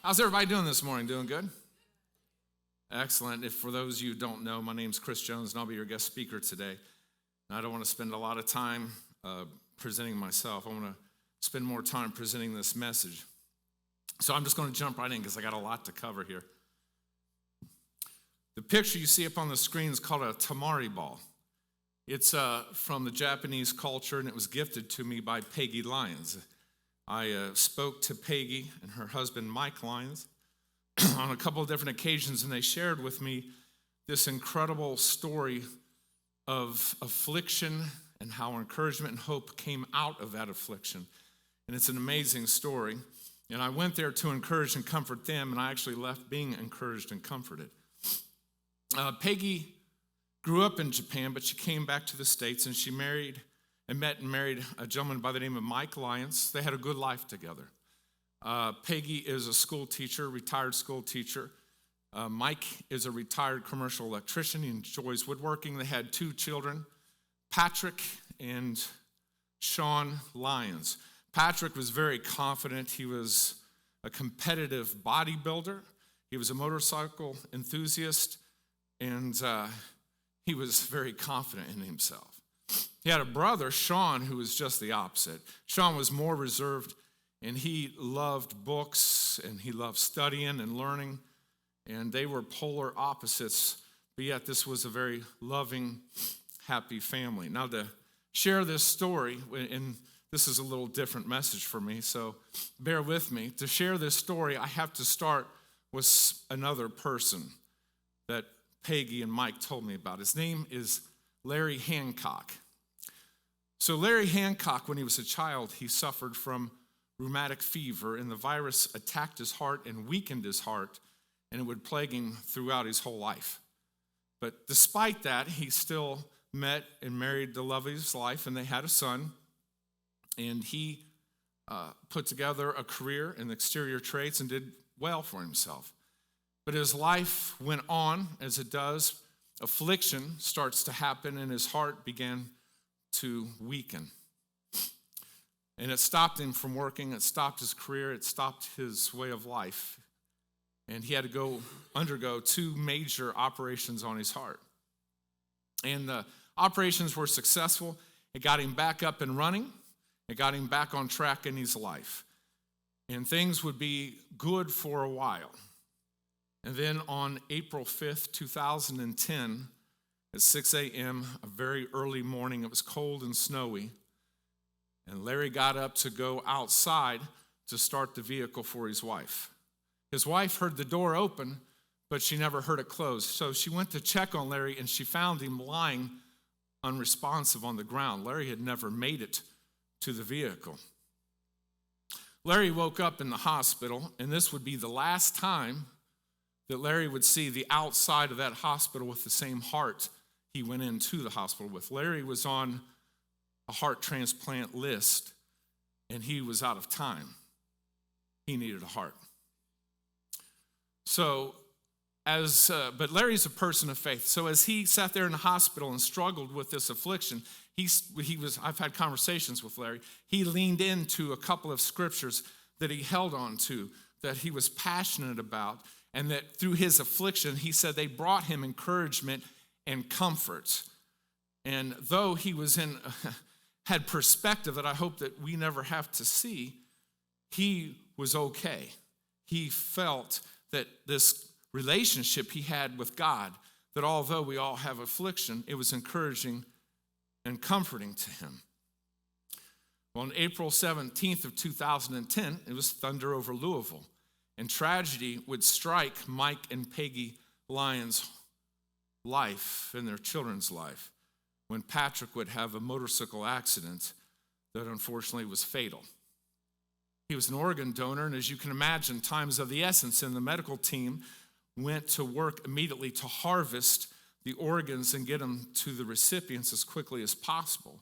How's everybody doing this morning? Doing good? Excellent. If for those of you who don't know, my name's Chris Jones, and I'll be your guest speaker today. And I don't want to spend a lot of time presenting myself. I want to spend more time presenting this message. So I'm just going to jump right in because I got a lot to cover here. The picture you see up on the screen is called a tamari ball. It's from the Japanese culture, and it was gifted to me by Peggy Lyons. I spoke to Peggy and her husband, Mike Lyons, on a couple of different occasions, and they shared with me this incredible story of affliction and how encouragement and hope came out of that affliction. And it's an amazing story. And I went there to encourage and comfort them, and I actually left being encouraged and comforted. Peggy grew up in Japan, but she came back to the States, and she met and married a gentleman by the name of Mike Lyons. They had a good life together. Peggy is a school teacher, retired school teacher. Mike is a retired commercial electrician. He enjoys woodworking. They had two children, Patrick and Sean Lyons. Patrick was very confident. He was a competitive bodybuilder. He was a motorcycle enthusiast, and he was very confident in himself. He had a brother, Sean, who was just the opposite. Sean was more reserved, and he loved books, and he loved studying and learning, and they were polar opposites, but yet this was a very loving, happy family. Now, to share this story, and this is a little different message for me, so bear with me. To share this story, I have to start with another person that Peggy and Mike told me about. His name is Larry Hancock. So Larry Hancock, when he was a child, he suffered from rheumatic fever, and the virus attacked his heart and weakened his heart, and it would plague him throughout his whole life. But despite that, he still met and married the love of his life, and they had a son, and he put together a career in exterior trades and did well for himself. But as life went on, as it does, affliction starts to happen, and his heart began to weaken. And it stopped him from working, it stopped his career, it stopped his way of life. And he had to undergo two major operations on his heart. And the operations were successful. It got him back up and running. It got him back on track in his life. And things would be good for a while. And then on April 5th, 2010, at 6 a.m., a very early morning, it was cold and snowy, and Larry got up to go outside to start the vehicle for his wife. His wife heard the door open, but she never heard it close. So she went to check on Larry, and she found him lying unresponsive on the ground. Larry had never made it to the vehicle. Larry woke up in the hospital, and this would be the last time that Larry would see the outside of that hospital with the same heart he went into the hospital with. Larry was on a heart transplant list, and he was out of time. He needed a heart. But Larry's a person of faith. So as he sat there in the hospital and struggled with this affliction, I've had conversations with Larry. He leaned into a couple of scriptures that he held on to, that he was passionate about, and that through his affliction, he said they brought him encouragement and comfort. And though he had perspective that I hope that we never have to see, he was okay. He felt that this relationship he had with God, that although we all have affliction, it was encouraging and comforting to him. Well, on April 17th of 2010, it was thunder over Louisville. And tragedy would strike Mike and Peggy Lyons' life and their children's life when Patrick would have a motorcycle accident that unfortunately was fatal. He was an organ donor, and as you can imagine, time is of the essence, and the medical team went to work immediately to harvest the organs and get them to the recipients as quickly as possible.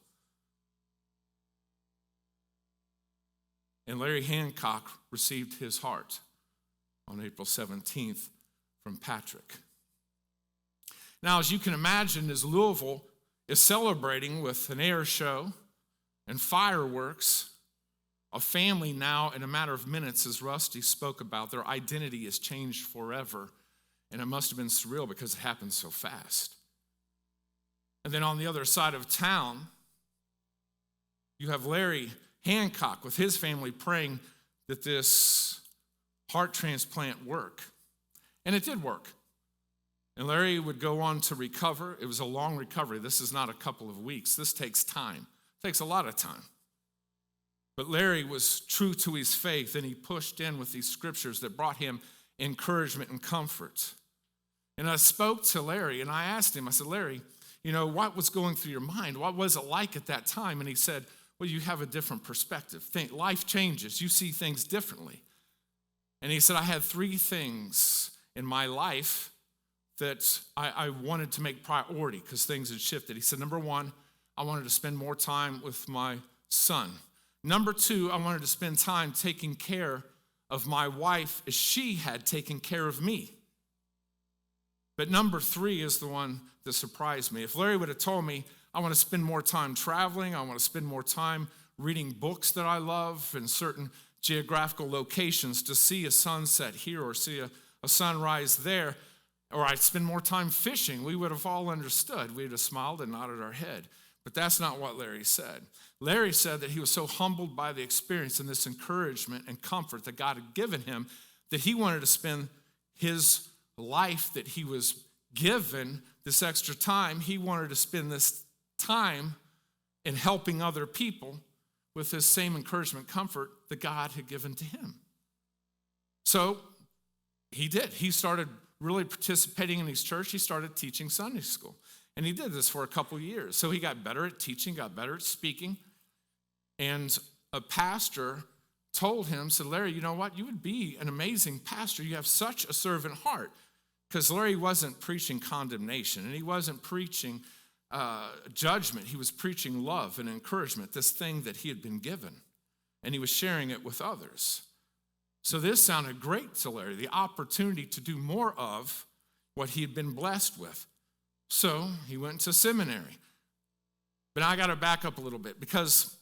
And Larry Hancock received his heart on April 17th from Patrick. Now, as you can imagine, as Louisville is celebrating with an air show and fireworks, A family now, in a matter of minutes, as Rusty spoke about, their identity is changed forever. And it must have been surreal because it happened so fast. And then on the other side of town, you have Larry Hancock with his family praying that this heart transplant work. And it did work. And Larry would go on to recover. It was a long recovery. This is not a couple of weeks. This takes time. It takes a lot of time. But Larry was true to his faith, and he pushed in with these scriptures that brought him encouragement and comfort. And I spoke to Larry, and I asked him, I said, Larry, what was going through your mind? What was it like at that time? And he said, well, you have a different perspective. Life changes. You see things differently. And he said, I had 3 things in my life that I wanted to make priority because things had shifted. He said, number 1, I wanted to spend more time with my son. Number 2, I wanted to spend time taking care of my wife as she had taken care of me. But number 3 is the one that surprised me. If Larry would have told me, I want to spend more time traveling, I want to spend more time reading books that I love in certain geographical locations to see a sunset here or see a sunrise there, or I'd spend more time fishing, we would have all understood. We would have smiled and nodded our head. But that's not what Larry said. Larry said that he was so humbled by the experience and this encouragement and comfort that God had given him that he wanted to spend his life that he was given, this extra time, he wanted to spend this time in helping other people with this same encouragement, comfort that God had given to him. So he did. He started really participating in his church. He started teaching Sunday school. And he did this for a couple years. So he got better at teaching, got better at speaking. And a pastor told him, said, Larry, you know what? You would be an amazing pastor. You have such a servant heart. Because Larry wasn't preaching condemnation, and he wasn't preaching judgment. He was preaching love and encouragement, this thing that he had been given. And he was sharing it with others. So this sounded great to Larry, the opportunity to do more of what he had been blessed with. So he went to seminary. But I got to back up a little bit because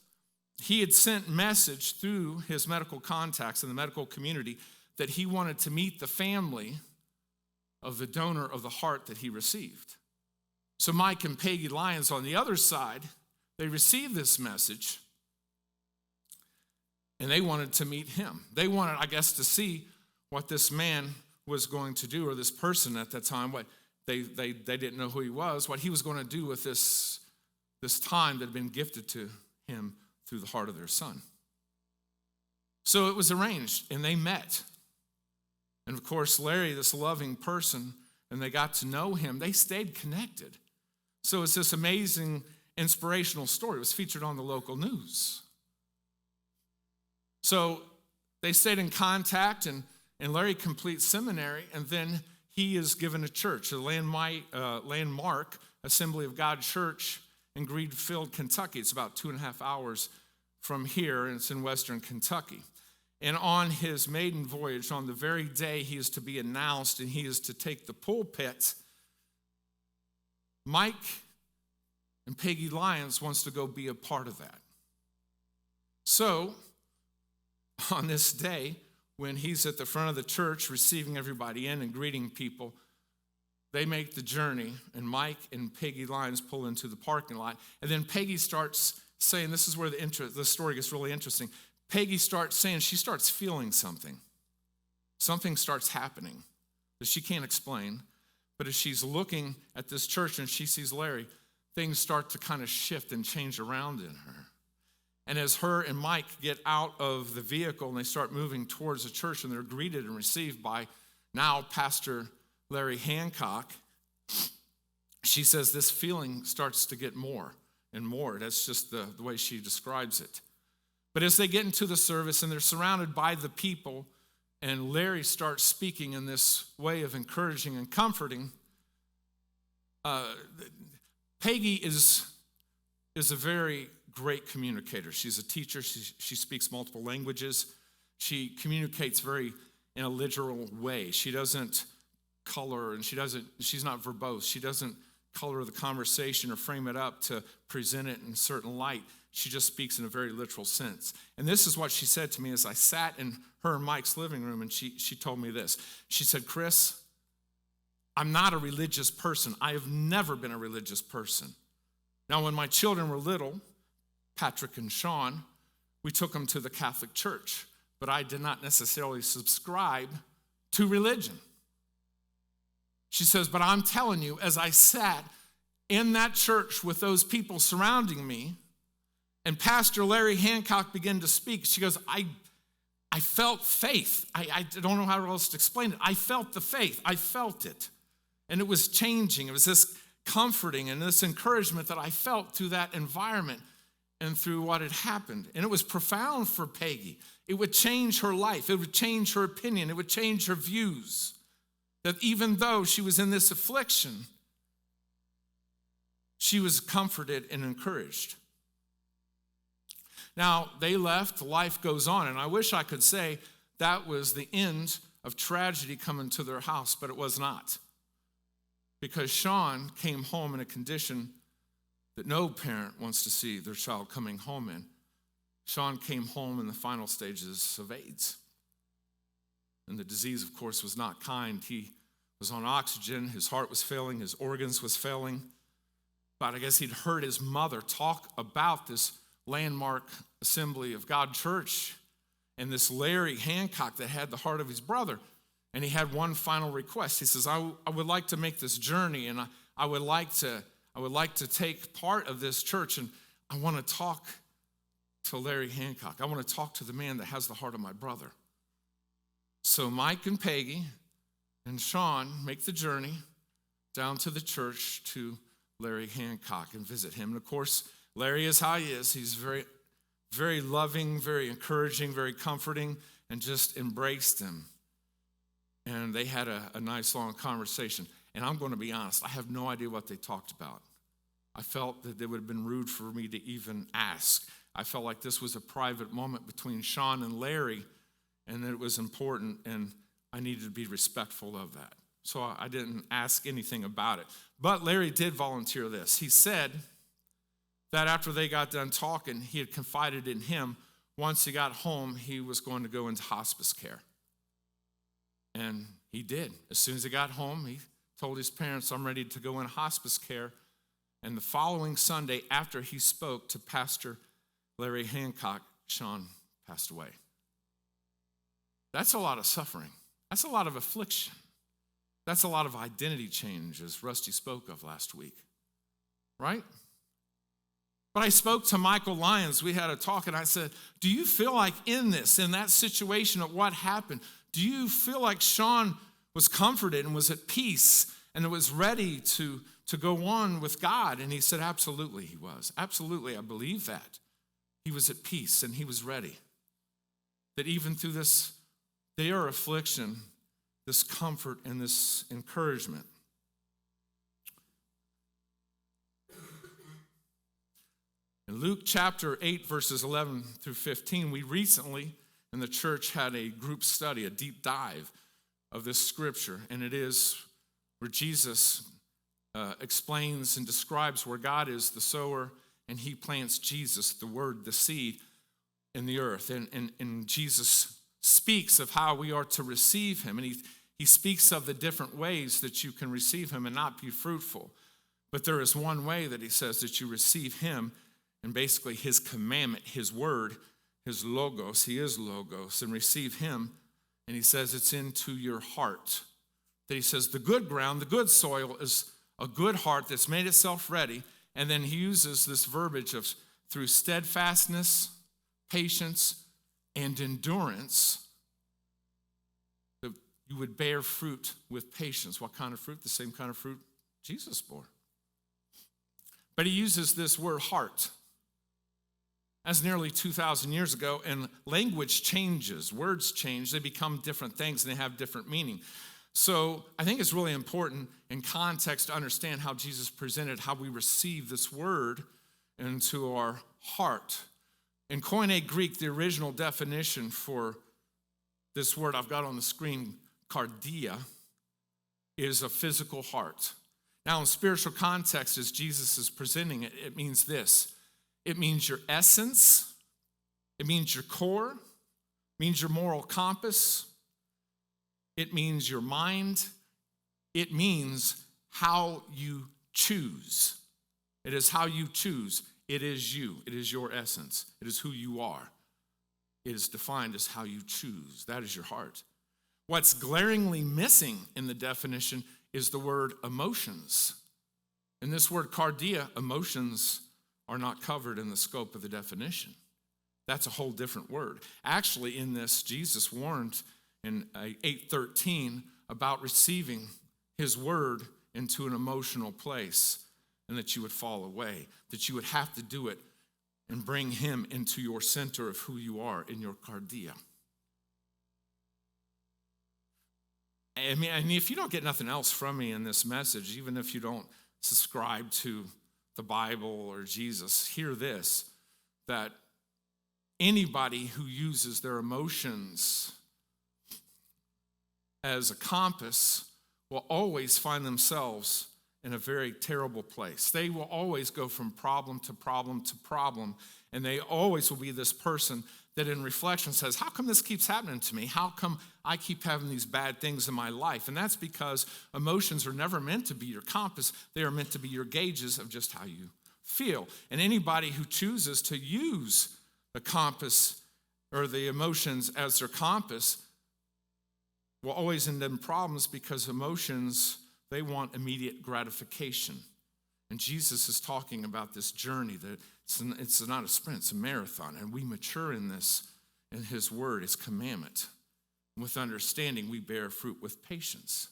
he had sent message through his medical contacts in the medical community that he wanted to meet the family of the donor of the heart that he received. So Mike and Peggy Lyons on the other side, they received this message and they wanted to meet him. They wanted, I guess, to see what this man was going to do, or this person at that time, what they didn't know who he was, what he was going to do with this time that had been gifted to him through the heart of their son. So it was arranged, and they met. And of course, Larry, this loving person, and they got to know him, they stayed connected. So it's this amazing, inspirational story. It was featured on the local news. So they stayed in contact, and Larry completes seminary, and then he is given a church, a landmark Assembly of God church in Greenfield, Kentucky. It's about 2.5 hours from here, and it's in western Kentucky. And on his maiden voyage, on the very day he is to be announced and he is to take the pulpit, Mike and Peggy Lyons wants to go be a part of that. So, on this day, when he's at the front of the church receiving everybody in and greeting people, they make the journey, and Mike and Peggy Lyons pull into the parking lot. And then Peggy starts saying, this is where the story gets really interesting. Peggy starts saying she starts feeling something. Something starts happening that she can't explain. But as she's looking at this church and she sees Larry, things start to kind of shift and change around in her. And as her and Mike get out of the vehicle and they start moving towards the church and they're greeted and received by now Pastor Larry Hancock, she says this feeling starts to get more and more. That's just the way she describes it. But as they get into the service and they're surrounded by the people and Larry starts speaking in this way of encouraging and comforting, Peggy is a very great communicator. She's a teacher. She speaks multiple languages. She communicates in a literal way. She doesn't color, and she's not verbose. She doesn't color the conversation or frame it up to present it in a certain light. She just speaks in a very literal sense. And this is what she said to me as I sat in her and Mike's living room, and she told me this. She said, Chris, I'm not a religious person. I have never been a religious person. Now, when my children were little, Patrick and Sean, we took them to the Catholic Church, but I did not necessarily subscribe to religion. She says, but I'm telling you, as I sat in that church with those people surrounding me, and Pastor Larry Hancock began to speak, she goes, I felt faith. I don't know how else to explain it. I felt the faith. I felt it. And it was changing. It was this comforting and this encouragement that I felt through that environment and through what had happened. And it was profound for Peggy. It would change her life. It would change her opinion. It would change her views. That even though she was in this affliction, she was comforted and encouraged. Now, they left, life goes on, and I wish I could say that was the end of tragedy coming to their house, but it was not. Because Sean came home in a condition that no parent wants to see their child coming home in. Sean came home in the final stages of AIDS. And the disease, of course, was not kind. He was on oxygen, his heart was failing, his organs was failing. But I guess he'd heard his mother talk about this landmark Assembly of God church and this Larry Hancock that had the heart of his brother. And he had one final request. He says, I would like to make this journey, and I would like to take part of this church, and I want to talk to Larry Hancock. I want to talk to the man that has the heart of my brother. So Mike and Peggy and Sean make the journey down to the church to Larry Hancock and visit him. And of course, Larry is how he is. He's very, very loving, very encouraging, very comforting, and just embraced him. And they had a nice long conversation. And I'm going to be honest, I have no idea what they talked about. I felt that it would have been rude for me to even ask. I felt like this was a private moment between Sean and Larry, and that it was important, and I needed to be respectful of that. So I didn't ask anything about it. But Larry did volunteer this. He said that after they got done talking, he had confided in him. Once he got home, he was going to go into hospice care. And he did. As soon as he got home, he told his parents, I'm ready to go in hospice care. And the following Sunday, after he spoke to Pastor Larry Hancock, Sean passed away. That's a lot of suffering. That's a lot of affliction. That's a lot of identity change, as Rusty spoke of last week. Right? But I spoke to Michael Lyons. We had a talk, and I said, do you feel like in that situation of what happened, do you feel like Sean was comforted and was at peace and was ready to go on with God? And he said, absolutely he was. Absolutely, I believe that. He was at peace and he was ready. That even through this their affliction, this comfort and this encouragement. In Luke chapter 8, verses 11 through 15, we recently in the church had a group study, a deep dive of this scripture, and it is where Jesus explains and describes where God is the sower, and he plants Jesus, the word, the seed, in the earth. And Jesus speaks of how we are to receive him, and he speaks of the different ways that you can receive him and not be fruitful. But there is one way that he says that you receive him, and basically his commandment, his word, his logos, he is logos, and receive him. And he says it's into your heart. That he says the good ground, the good soil is a good heart that's made itself ready. And then he uses this verbiage of through steadfastness, patience, and endurance, that you would bear fruit with patience. What kind of fruit? The same kind of fruit Jesus bore. But he uses this word heart. That's nearly 2,000 years ago, and language changes, words change, they become different things and they have different meaning. So I think it's really important in context to understand how Jesus presented, how we receive this word into our heart. In Koine Greek, the original definition for this word I've got on the screen, cardia, is a physical heart. Now in spiritual context, as Jesus is presenting it, it means this. It means your essence. It means your core. It means your moral compass. It means your mind. It means how you choose. It is how you choose. It is you. It is your essence. It is who you are. It is defined as how you choose. That is your heart. What's glaringly missing in the definition is the word emotions. In this word cardia, emotions are not covered in the scope of the definition. That's a whole different word. Actually, in this, Jesus warned in 8:13 about receiving his word into an emotional place and that you would fall away, that you would have to do it and bring him into your center of who you are in your cardia. I mean, if you don't get nothing else from me in this message, even if you don't subscribe to the Bible or Jesus, hear this, that anybody who uses their emotions as a compass will always find themselves in a very terrible place. They will always go from problem to problem to problem, and they always will be this person that in reflection says, how come this keeps happening to me? How come I keep having these bad things in my life? And that's because emotions are never meant to be your compass. They are meant to be your gauges of just how you feel. And anybody who chooses to use the compass or the emotions as their compass will always end in problems, because emotions, they want immediate gratification. And Jesus is talking about this journey that it's not a sprint, it's a marathon. And we mature in this, in his word, his commandment. And with understanding, we bear fruit with patience.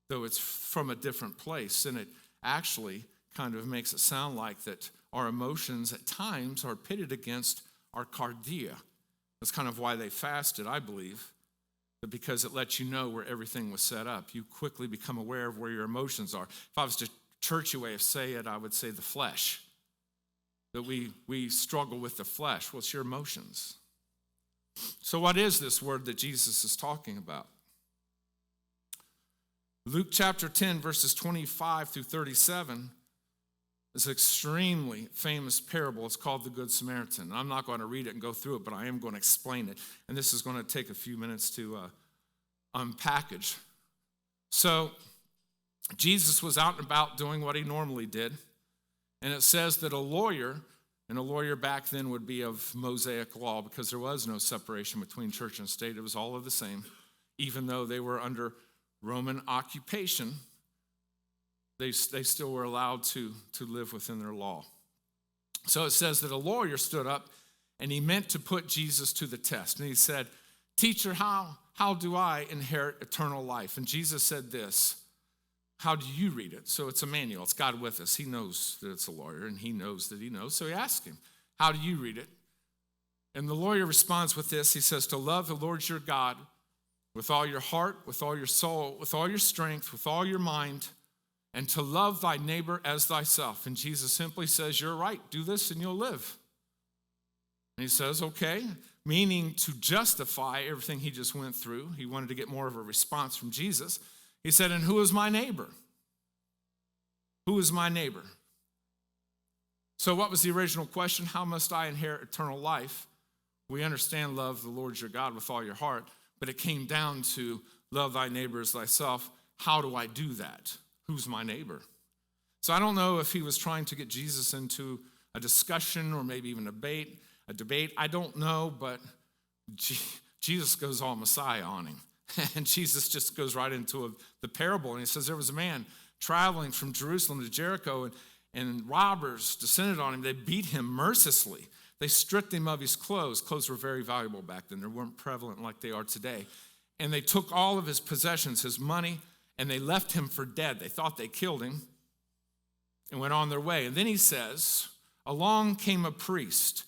Though it's from a different place, and it actually kind of makes it sound like that our emotions at times are pitted against our cardia. That's kind of why they fasted, I believe. Because it lets you know where everything was set up. You quickly become aware of where your emotions are. If I was to churchy way of saying it, I would say the flesh. That we struggle with the flesh. Well, it's your emotions. So what is this word that Jesus is talking about? Luke chapter 10, verses 25 through 37 is an extremely famous parable. It's called the Good Samaritan. And I'm not going to read it and go through it, but I am going to explain it. And this is going to take a few minutes to unpackage. So Jesus was out and about doing what he normally did. And it says that a lawyer, and a lawyer back then would be of Mosaic law, because there was no separation between church and state. It was all of the same. Even though they were under Roman occupation, they still were allowed to live within their law. So it says that a lawyer stood up and he meant to put Jesus to the test. And he said, "Teacher, how do I inherit eternal life?" And Jesus said this, "How do you read it?" So it's a manual. It's God with us. He knows that it's a lawyer, and he knows that he knows. So he asked him, "How do you read it?" And the lawyer responds with this. He says, "To love the Lord your God with all your heart, with all your soul, with all your strength, with all your mind, and to love thy neighbor as thyself." And Jesus simply says, "You're right. Do this and you'll live." And he says, "Okay," meaning to justify everything he just went through. He wanted to get more of a response from Jesus. He said, "And who is my neighbor?" Who is my neighbor? So what was the original question? How must I inherit eternal life? We understand love the Lord your God with all your heart, but it came down to love thy neighbor as thyself. How do I do that? Who's my neighbor? So I don't know if he was trying to get Jesus into a discussion or maybe even a debate. I don't know, but Jesus goes all Messiah on him. And Jesus just goes right into the parable. And he says there was a man traveling from Jerusalem to Jericho, and robbers descended on him. They beat him mercilessly. They stripped him of his clothes. Clothes were very valuable back then. They weren't prevalent like they are today. And they took all of his possessions, his money, and they left him for dead. They thought they killed him and went on their way. And then he says, along came a priest.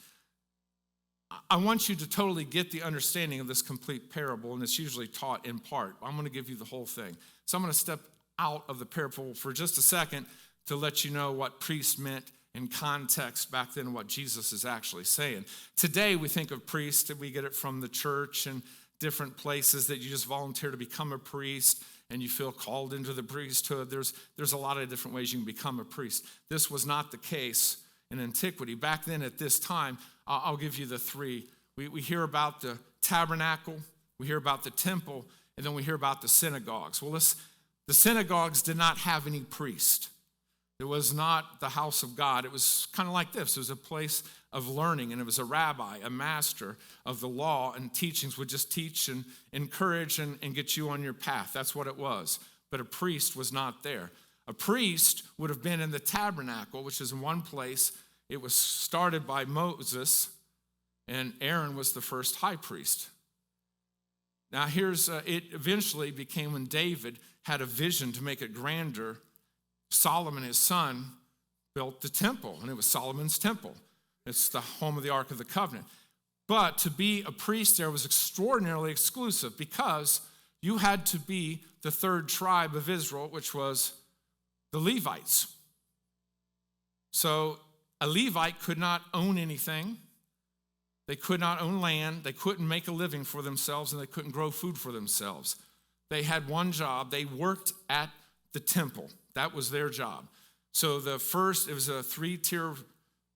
I want you to totally get the understanding of this complete parable, and it's usually taught in part. I'm going to give you the whole thing. So I'm going to step out of the parable for just a second to let you know what priest meant in context back then, what Jesus is actually saying. Today we think of priest, and we get it from the church and different places that you just volunteer to become a priest and you feel called into the priesthood. There's a lot of different ways you can become a priest. This was not the case in antiquity. Back then at this time, I'll give you the three. We hear about the tabernacle, we hear about the temple, and then we hear about the synagogues. Well, the synagogues did not have any priest. It was not the house of God. It was kind of like this. It was a place of learning, and it was a rabbi, a master of the law and teachings would just teach and encourage and get you on your path. That's what it was. But a priest was not there. A priest would have been in the tabernacle, which is in one place. It was started by Moses, and Aaron was the first high priest. Now it eventually became when David had a vision to make it grander. Solomon, his son, built the temple, and it was Solomon's temple. It's the home of the Ark of the Covenant. But to be a priest there was extraordinarily exclusive because you had to be the third tribe of Israel, which was the Levites. So a Levite could not own anything. They could not own land. They couldn't make a living for themselves, and they couldn't grow food for themselves. They had one job. They worked at the temple. That was their job. So it was a 3-tier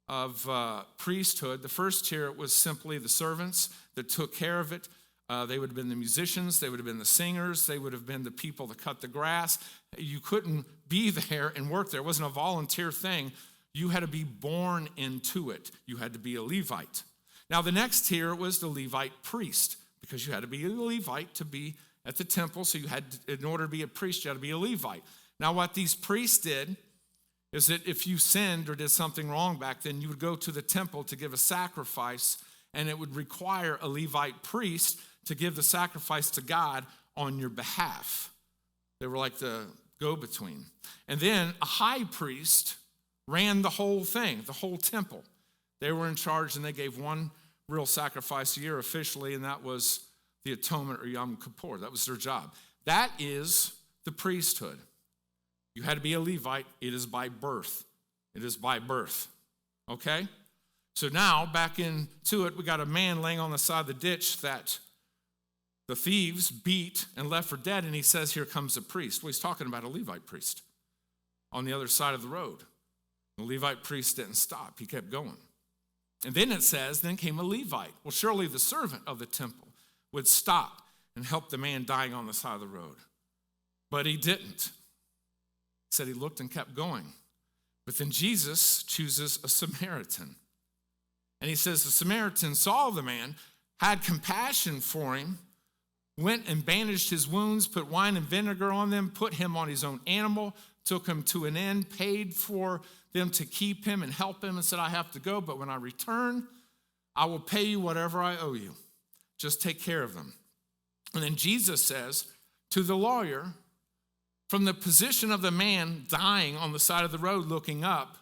of priesthood. The first tier was simply the servants that took care of it. They would have been the musicians. They would have been the singers. They would have been the people that cut the grass. You couldn't be there and work there. It wasn't a volunteer thing. You had to be born into it. You had to be a Levite. Now, the next tier was the Levite priest, because you had to be a Levite to be at the temple. So in order to be a priest, you had to be a Levite. Now, what these priests did is that if you sinned or did something wrong back then, you would go to the temple to give a sacrifice, and it would require a Levite priest to give the sacrifice to God on your behalf. They were like the go-between. And then a high priest ran the whole thing, the whole temple. They were in charge, and they gave one real sacrifice a year officially, and that was the atonement, or Yom Kippur. That was their job. That is the priesthood. You had to be a Levite. It is by birth. It is by birth. Okay? So now, back into it, we got a man laying on the side of the ditch that the thieves beat and left for dead, and he says, here comes a priest. Well, he's talking about a Levite priest on the other side of the road. The Levite priest didn't stop. He kept going. And then it says, then came a Levite. Well, surely the servant of the temple would stop and help the man dying on the side of the road. But he didn't. He said he looked and kept going. But then Jesus chooses a Samaritan. And he says the Samaritan saw the man, had compassion for him, went and bandaged his wounds, put wine and vinegar on them, put him on his own animal, took him to an inn, paid for them to keep him and help him, and said, I have to go, but when I return, I will pay you whatever I owe you. Just take care of them. And then Jesus says to the lawyer, from the position of the man dying on the side of the road looking up,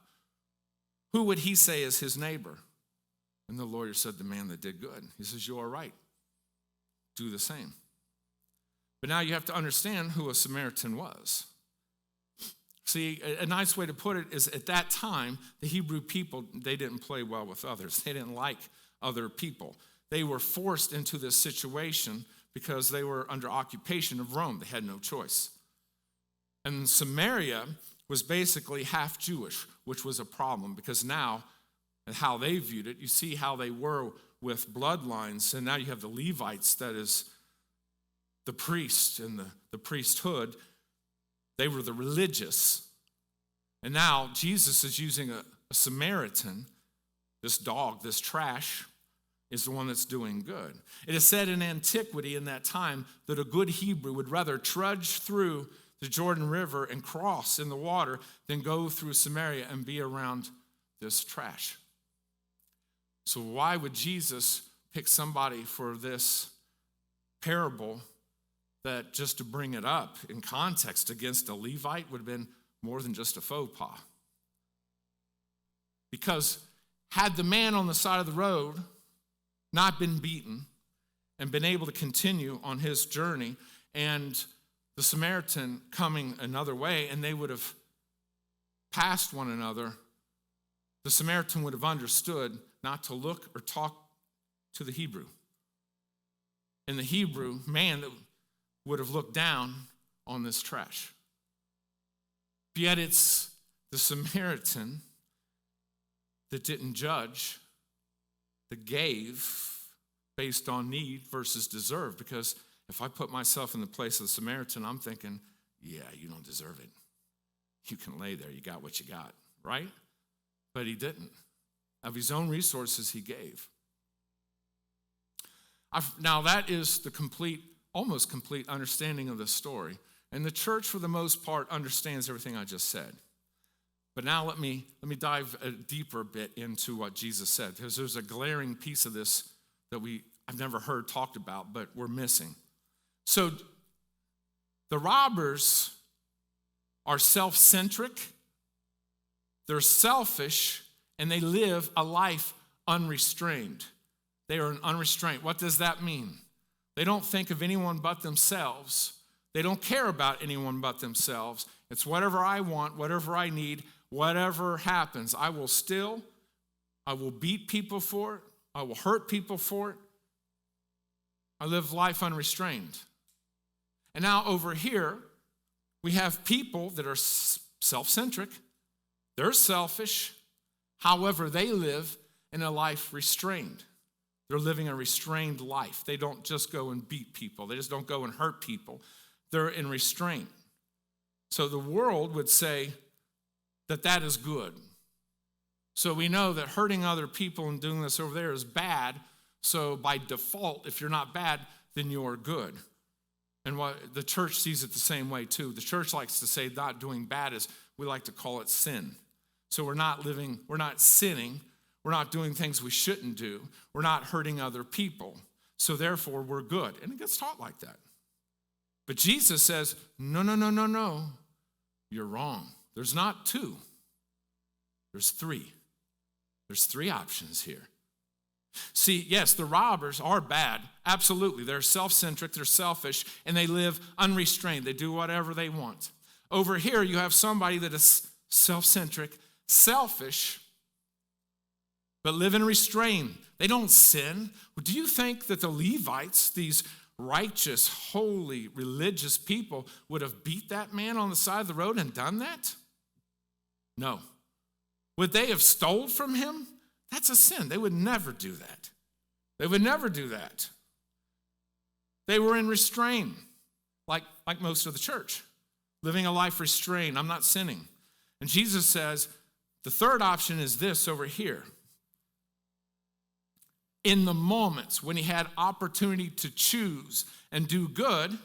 who would he say is his neighbor? And the lawyer said, the man that did good. He says, you are right. Do the same. But now you have to understand who a Samaritan was. See, a nice way to put it is at that time, the Hebrew people, they didn't play well with others. They didn't like other people. They were forced into this situation because they were under occupation of Rome. They had no choice. And Samaria was basically half Jewish, which was a problem because now, and how they viewed it, you see how they were with bloodlines, and now you have the Levites, that is the priest and the priesthood. They were the religious. And now Jesus is using a Samaritan. This dog, this trash, is the one that's doing good. It is said in antiquity in that time that a good Hebrew would rather trudge through the Jordan River and cross in the water than go through Samaria and be around this trash. So why would Jesus pick somebody for this parable that, just to bring it up in context against a Levite, would have been more than just a faux pas? Because had the man on the side of the road not been beaten and been able to continue on his journey, and the Samaritan coming another way, and they would have passed one another, the Samaritan would have understood not to look or talk to the Hebrew. And the Hebrew man that would have looked down on this trash. Yet it's the Samaritan that didn't judge, that gave based on need versus deserve. Because if I put myself in the place of the Samaritan, I'm thinking, yeah, you don't deserve it. You can lay there. You got what you got, right? But he didn't. Of his own resources, he gave. Now, that is the almost complete understanding of the story. And the church, for the most part, understands everything I just said. But now let me dive a deeper bit into what Jesus said, because there's a glaring piece of this that I've never heard talked about, but we're missing. So the robbers are self-centric, they're selfish, and they live a life unrestrained. They are unrestrained. What does that mean? They don't think of anyone but themselves. They don't care about anyone but themselves. It's whatever I want, whatever I need, whatever happens. I will beat people for it. I will hurt people for it. I live life unrestrained. And now over here, we have people that are self-centric. They're selfish. However, they live in a life restrained. They're living a restrained life. They don't just go and beat people. They just don't go and hurt people. They're in restraint. So the world would say that is good. So we know that hurting other people and doing this over there is bad. So by default, if you're not bad, then you're good. And what the church sees it the same way too. The church likes to say not doing bad is, we like to call it sin. So we're not sinning, we're not doing things we shouldn't do, we're not hurting other people. So therefore we're good. And it gets taught like that. But Jesus says, no, you're wrong. There's not two, there's three. There's three options here. See, yes, the robbers are bad. Absolutely. They're self-centric, they're selfish, and they live unrestrained. They do whatever they want. Over here, you have somebody that is self-centric, selfish, but live in restraint. They don't sin. Do you think that the Levites, these righteous, holy, religious people, would have beat that man on the side of the road and done that? No. Would they have stole from him? That's a sin. They would never do that. They would never do that. They were in restraint, like most of the church, living a life restrained. I'm not sinning. And Jesus says, the third option is this over here. In the moments when he had opportunity to choose and do good,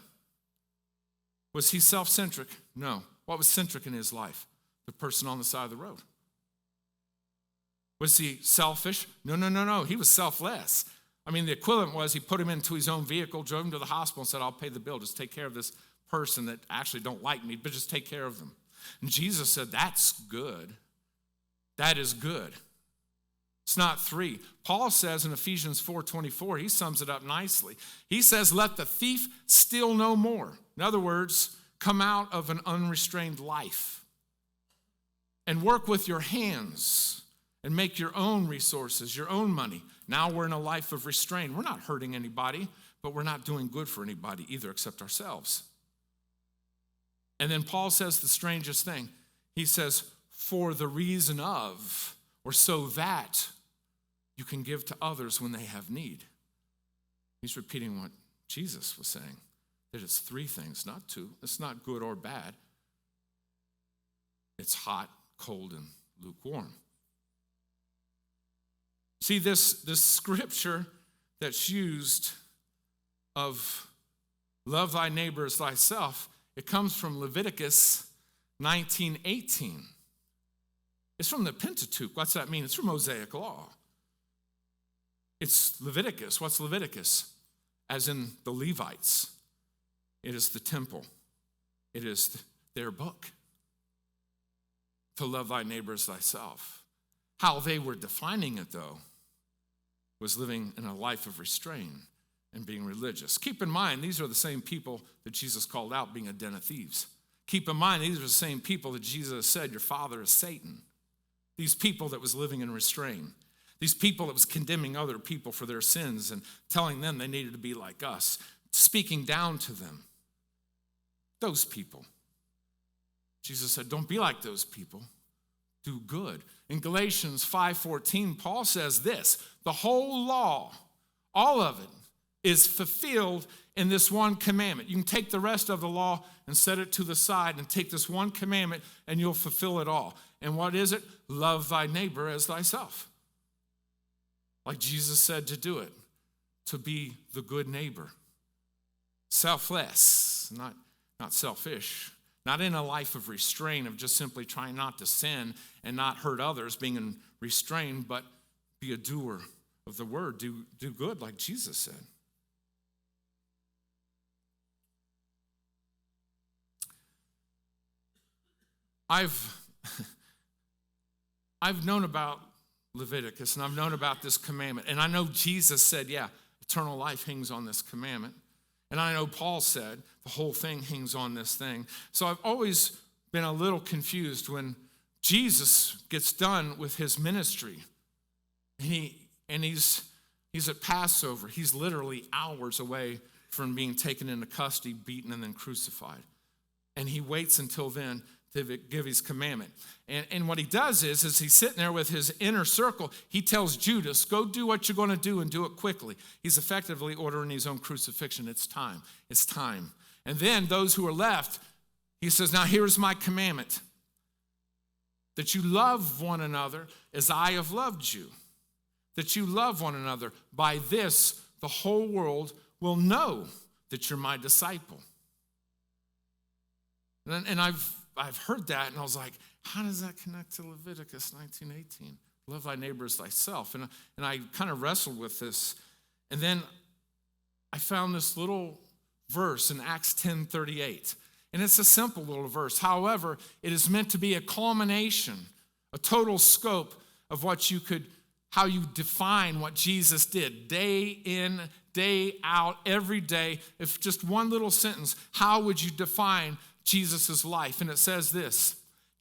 was he self-centric? No. What was centric in his life? The person on the side of the road. Was he selfish? No. He was selfless. I mean, the equivalent was he put him into his own vehicle, drove him to the hospital, and said, I'll pay the bill. Just take care of this person that actually don't like me, but just take care of them. And Jesus said, that's good. That is good. It's not three. Paul says in Ephesians 4:24, he sums it up nicely. He says, let the thief steal no more. In other words, come out of an unrestrained life and work with your hands and make your own resources, your own money. Now we're in a life of restraint. We're not hurting anybody, but we're not doing good for anybody either except ourselves. And then Paul says the strangest thing. He says, for the reason of, or so that you can give to others when they have need. He's repeating what Jesus was saying, that it's three things, not two. It's not good or bad. It's hot, cold, and lukewarm. See, this scripture that's used of love thy neighbor as thyself, it comes from Leviticus 19:18. It's from the Pentateuch. What's that mean? It's from Mosaic law. It's Leviticus. What's Leviticus? As in the Levites. It is the temple. It is their book. To love thy neighbor as thyself. How they were defining it, though, was living in a life of restraint and being religious. Keep in mind, these are the same people that Jesus called out being a den of thieves. Keep in mind, these are the same people that Jesus said, your father is Satan. These people that was living in restraint. These people that was condemning other people for their sins and telling them they needed to be like us, speaking down to them. Those people. Jesus said, don't be like those people. do good. In Galatians 5:14, Paul says this, the whole law, all of it, is fulfilled in this one commandment. You can take the rest of the law and set it to the side and take this one commandment and you'll fulfill it all. And what is it? Love thy neighbor as thyself. Like Jesus said to do it, to be the good neighbor. Selfless, not selfish. Not in a life of restraint, of just simply trying not to sin and not hurt others, being restrained, but be a doer of the word. Do good like Jesus said. I've known about Leviticus, and I've known about this commandment, and I know Jesus said, yeah, eternal life hangs on this commandment. And I know Paul said the whole thing hangs on this thing. So I've always been a little confused when Jesus gets done with his ministry. And he's at Passover. He's literally hours away from being taken into custody, beaten, and then crucified. And he waits until then to give his commandment. And what he does is he's sitting there with his inner circle. He tells Judas, go do what you're going to do and do it quickly. He's effectively ordering his own crucifixion. It's time. It's time. And then those who are left, he says, now here's my commandment, that you love one another as I have loved you, that you love one another. By this, the whole world will know that you're my disciple. And I've heard that, and I was like, how does that connect to Leviticus 19:18? Love thy neighbor as thyself. And I kind of wrestled with this. And then I found this little verse in Acts 10:38. And it's a simple little verse. However, it is meant to be a culmination, a total scope of how you define what Jesus did day in, day out, every day. If just one little sentence, how would you define Jesus' life? And it says this,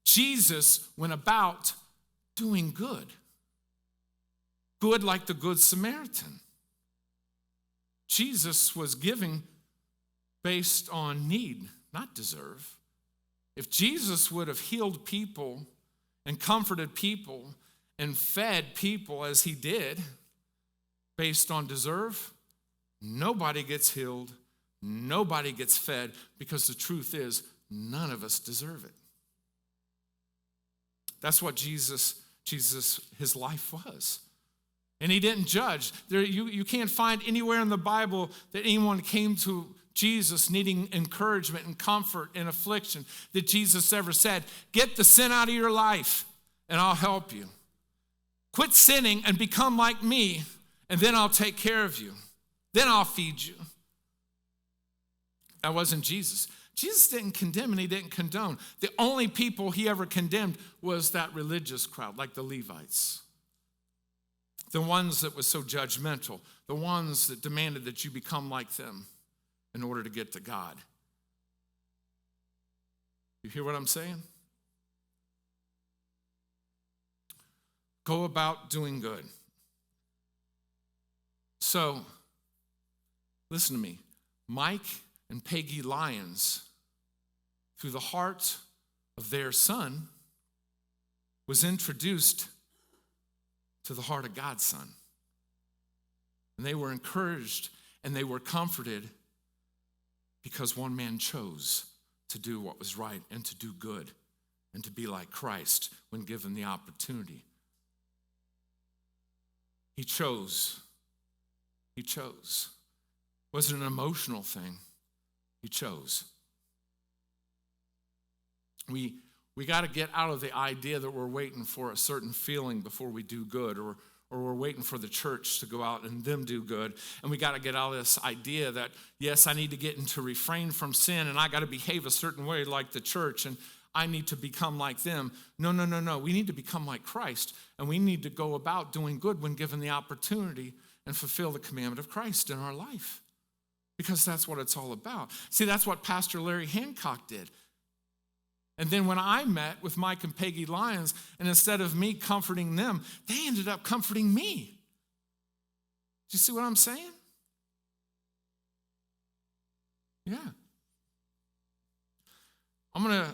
Jesus went about doing good. Good like the Good Samaritan. Jesus was giving based on need, not deserve. If Jesus would have healed people and comforted people and fed people as he did based on deserve, nobody gets healed, nobody gets fed, because the truth is, none of us deserve it. That's what Jesus, his life was. And he didn't judge. You can't find anywhere in the Bible that anyone came to Jesus needing encouragement and comfort in affliction, that Jesus ever said, get the sin out of your life and I'll help you. Quit sinning and become like me, and then I'll take care of you. Then I'll feed you. That wasn't Jesus. Jesus didn't condemn and he didn't condone. The only people he ever condemned was that religious crowd, like the Levites. The ones that was so judgmental, the ones that demanded that you become like them in order to get to God. You hear what I'm saying? Go about doing good. So, listen to me. Mike and Peggy Lyons, through the heart of their son, was introduced to the heart of God's Son. And they were encouraged and they were comforted because one man chose to do what was right and to do good and to be like Christ when given the opportunity. He chose. He chose. It wasn't an emotional thing. He chose. We got to get out of the idea that we're waiting for a certain feeling before we do good, or we're waiting for the church to go out and them do good. And we got to get out of this idea that, yes, I need to get into refrain from sin and I got to behave a certain way like the church and I need to become like them. No. We need to become like Christ, and we need to go about doing good when given the opportunity and fulfill the commandment of Christ in our life, because that's what it's all about. See, that's what Pastor Larry Hancock did. And then when I met with Mike and Peggy Lyons, and instead of me comforting them, they ended up comforting me. Do you see what I'm saying? Yeah. I'm going to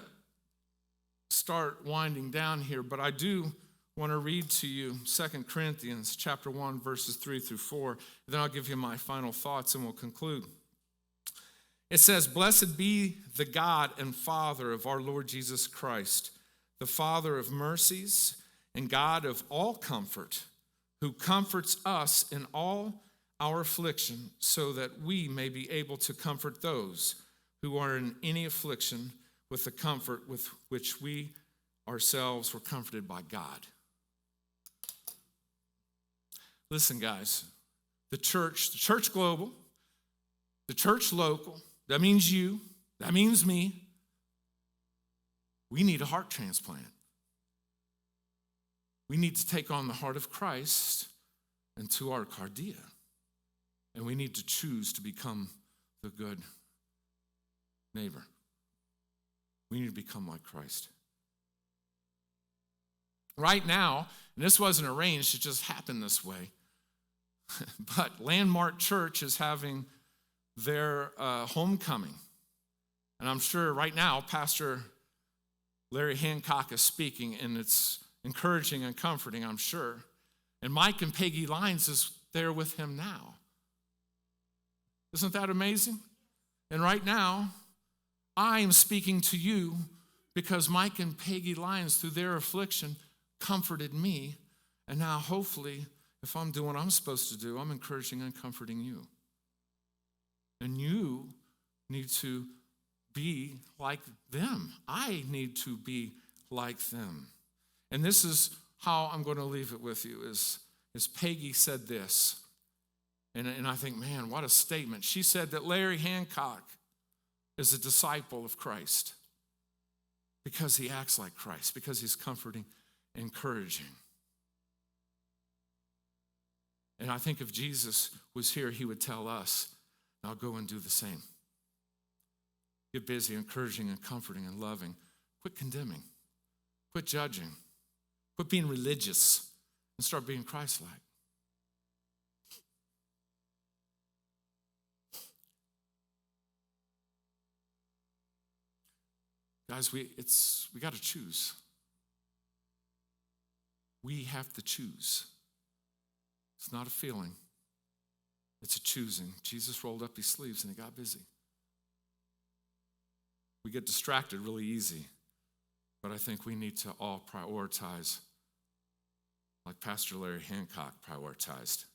start winding down here, but I do want to read to you 2 Corinthians chapter 1, verses 3 through 4. Then I'll give you my final thoughts and we'll conclude. It says, "Blessed be the God and Father of our Lord Jesus Christ, the Father of mercies and God of all comfort, who comforts us in all our affliction, so that we may be able to comfort those who are in any affliction with the comfort with which we ourselves were comforted by God." Listen, guys, the church global, the church local, that means you, that means me, we need a heart transplant. We need to take on the heart of Christ into our cardia. And we need to choose to become the good neighbor. We need to become like Christ. Right now, and this wasn't arranged, it just happened this way, but Landmark Church is having their homecoming. And I'm sure right now, Pastor Larry Hancock is speaking, and it's encouraging and comforting, I'm sure. And Mike and Peggy Lyons is there with him now. Isn't that amazing? And right now, I am speaking to you because Mike and Peggy Lyons, through their affliction, comforted me. And now, hopefully, if I'm doing what I'm supposed to do, I'm encouraging and comforting you. And you need to be like them. I need to be like them. And this is how I'm going to leave it with you, is Peggy said this. And I think, man, what a statement. She said that Larry Hancock is a disciple of Christ because he acts like Christ, because he's comforting, encouraging. And I think if Jesus was here, he would tell us, now go and do the same. Get busy encouraging and comforting and loving. Quit condemning. Quit judging. Quit being religious and start being Christ-like. Guys, we got to choose. We have to choose. It's not a feeling. It's a choosing. Jesus rolled up his sleeves and he got busy. We get distracted really easy, but I think we need to all prioritize like Pastor Larry Hancock prioritized.